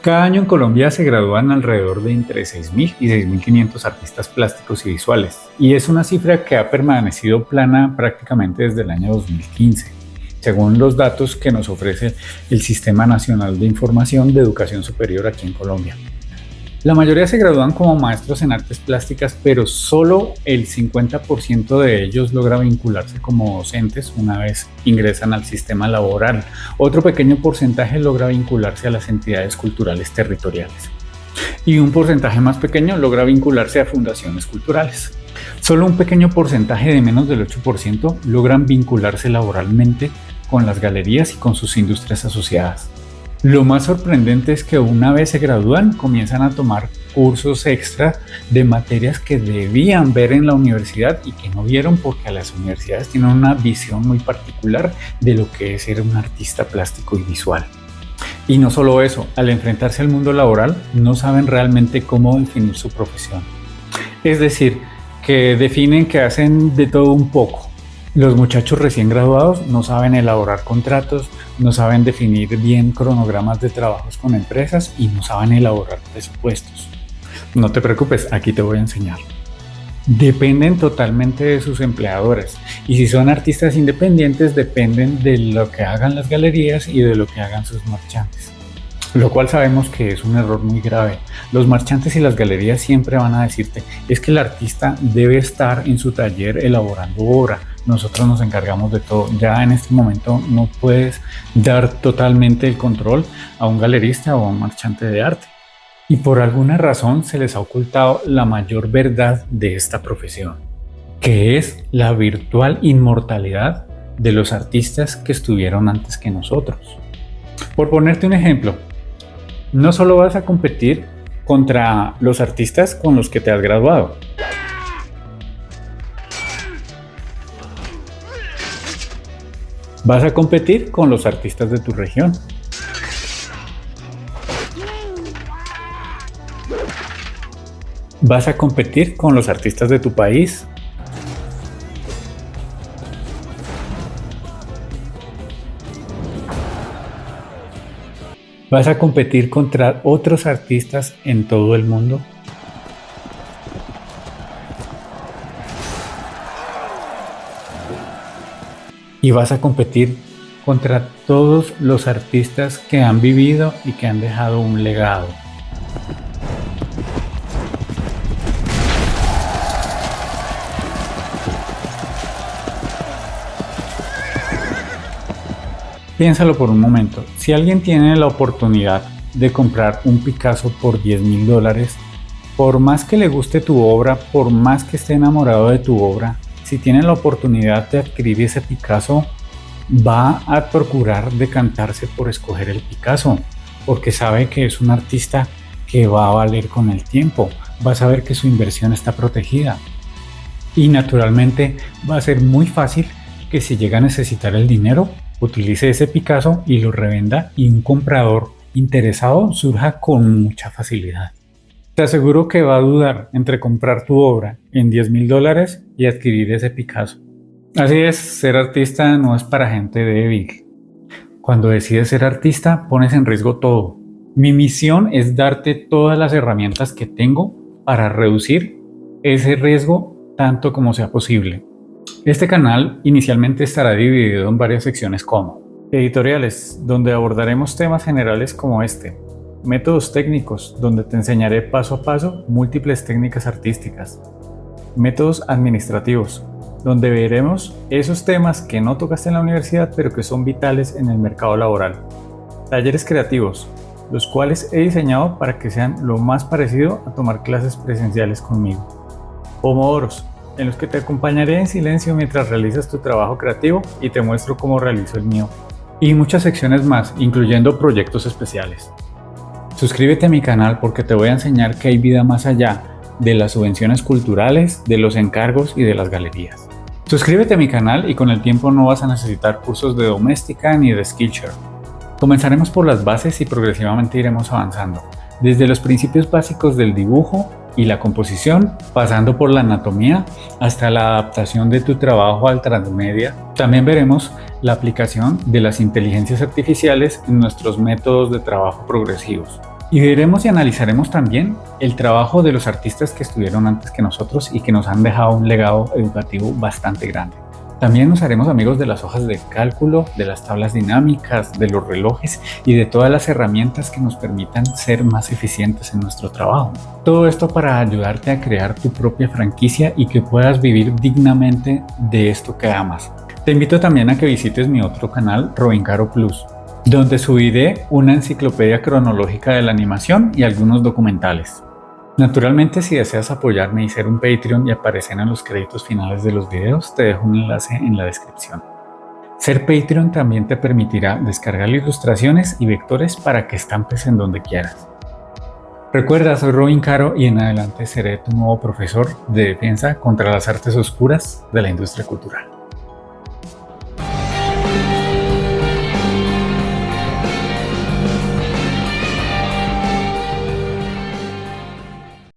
Cada año en Colombia se gradúan alrededor de entre 6.000 y 6.500 artistas plásticos y visuales, y es una cifra que ha permanecido plana prácticamente desde el año 2015, según los datos que nos ofrece el Sistema Nacional de Información de Educación Superior aquí en Colombia. La mayoría se gradúan como maestros en artes plásticas, pero solo el 50% de ellos logra vincularse como docentes una vez ingresan al sistema laboral. Otro pequeño porcentaje logra vincularse a las entidades culturales territoriales. Y un porcentaje más pequeño logra vincularse a fundaciones culturales. Solo un pequeño porcentaje de menos del 8% logran vincularse laboralmente con las galerías y con sus industrias asociadas. Lo más sorprendente es que una vez se gradúan, comienzan a tomar cursos extra de materias que debían ver en la universidad y que no vieron porque las universidades tienen una visión muy particular de lo que es ser un artista plástico y visual. Y no solo eso, al enfrentarse al mundo laboral no saben realmente cómo definir su profesión. Es decir, que definen que hacen de todo un poco. Los muchachos recién graduados no saben elaborar contratos, no saben definir bien cronogramas de trabajos con empresas y no saben elaborar presupuestos. No te preocupes, aquí te voy a enseñar. Dependen totalmente de sus empleadores y si son artistas independientes dependen de lo que hagan las galerías y de lo que hagan sus marchantes. Lo cual sabemos que es un error muy grave. Los marchantes y las galerías siempre van a decirte es que el artista debe estar en su taller elaborando obra. Nosotros nos encargamos de todo. Ya en este momento no puedes dar totalmente el control a un galerista o a un marchante de arte. Y por alguna razón se les ha ocultado la mayor verdad de esta profesión, que es la virtual inmortalidad de los artistas que estuvieron antes que nosotros. Por ponerte un ejemplo, no solo vas a competir contra los artistas con los que te has graduado. Vas a competir con los artistas de tu región. Vas a competir con los artistas de tu país. Vas a competir contra otros artistas en todo el mundo. Y vas a competir contra todos los artistas que han vivido y que han dejado un legado. Piénsalo por un momento, si alguien tiene la oportunidad de comprar un Picasso por $10,000, por más que le guste tu obra, por más que esté enamorado de tu obra, si tiene la oportunidad de adquirir ese Picasso, va a procurar decantarse por escoger el Picasso, porque sabe que es un artista que va a valer con el tiempo, va a saber que su inversión está protegida. Y naturalmente va a ser muy fácil que si llega a necesitar el dinero, utilice ese Picasso y lo revenda y un comprador interesado surja con mucha facilidad. Te aseguro que va a dudar entre comprar tu obra en $10,000 y adquirir ese Picasso. Así es, ser artista no es para gente débil. Cuando decides ser artista, pones en riesgo todo. Mi misión es darte todas las herramientas que tengo para reducir ese riesgo tanto como sea posible. Este canal inicialmente estará dividido en varias secciones como editoriales, donde abordaremos temas generales como este, métodos técnicos, donde te enseñaré paso a paso múltiples técnicas artísticas, métodos administrativos, donde veremos esos temas que no tocaste en la universidad pero que son vitales en el mercado laboral, talleres creativos, los cuales he diseñado para que sean lo más parecido a tomar clases presenciales conmigo, pomodoros, en los que te acompañaré en silencio mientras realizas tu trabajo creativo y te muestro cómo realizo el mío. Y muchas secciones más, incluyendo proyectos especiales. Suscríbete a mi canal porque te voy a enseñar que hay vida más allá de las subvenciones culturales, de los encargos y de las galerías. Suscríbete a mi canal y con el tiempo no vas a necesitar cursos de doméstica ni de Skillshare. Comenzaremos por las bases y progresivamente iremos avanzando, desde los principios básicos del dibujo y la composición, pasando por la anatomía hasta la adaptación de tu trabajo al transmedia. También veremos la aplicación de las inteligencias artificiales en nuestros métodos de trabajo progresivos. Y veremos y analizaremos también el trabajo de los artistas que estuvieron antes que nosotros y que nos han dejado un legado educativo bastante grande. También nos haremos amigos de las hojas de cálculo, de las tablas dinámicas, de los relojes y de todas las herramientas que nos permitan ser más eficientes en nuestro trabajo. Todo esto para ayudarte a crear tu propia franquicia y que puedas vivir dignamente de esto que amas. Te invito también a que visites mi otro canal, Robincaro Plus, donde subiré una enciclopedia cronológica de la animación y algunos documentales. Naturalmente, si deseas apoyarme y ser un Patreon y aparecer en los créditos finales de los videos, te dejo un enlace en la descripción. Ser Patreon también te permitirá descargar ilustraciones y vectores para que estampes en donde quieras. Recuerda, soy Robincaro y en adelante seré tu nuevo profesor de defensa contra las artes oscuras de la industria cultural.